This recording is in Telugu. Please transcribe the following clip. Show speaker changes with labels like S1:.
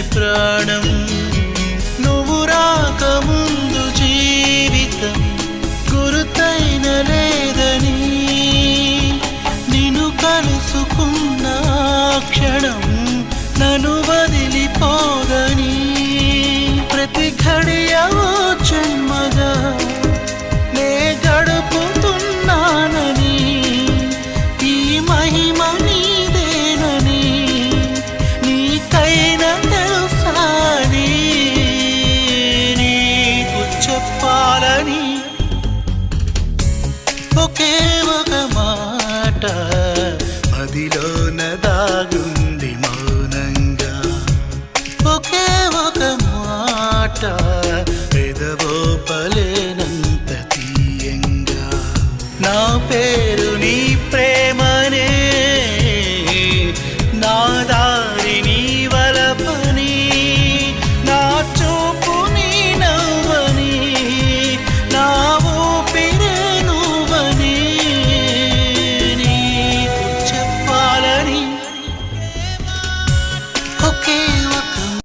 S1: ప్రాణం నువ్వు రాకముందు జీవితం గురుతైన లేదని నిన్ను కలుసుకున్న క్షణం నన్ను వదిలిపోదని ప్రతి ఘడియ జన్మగా నే గడుపుతున్నానని ఈ మహిమ నీదేనని నీకైనా తెలుసాని నీకు చెప్పాలని ఒకే ఒక మాట మదిలోన దాగుంది మౌనంగా ఒకే ఒక మాట పెదవో పలేనంత తీయంగా నా పేరు నీ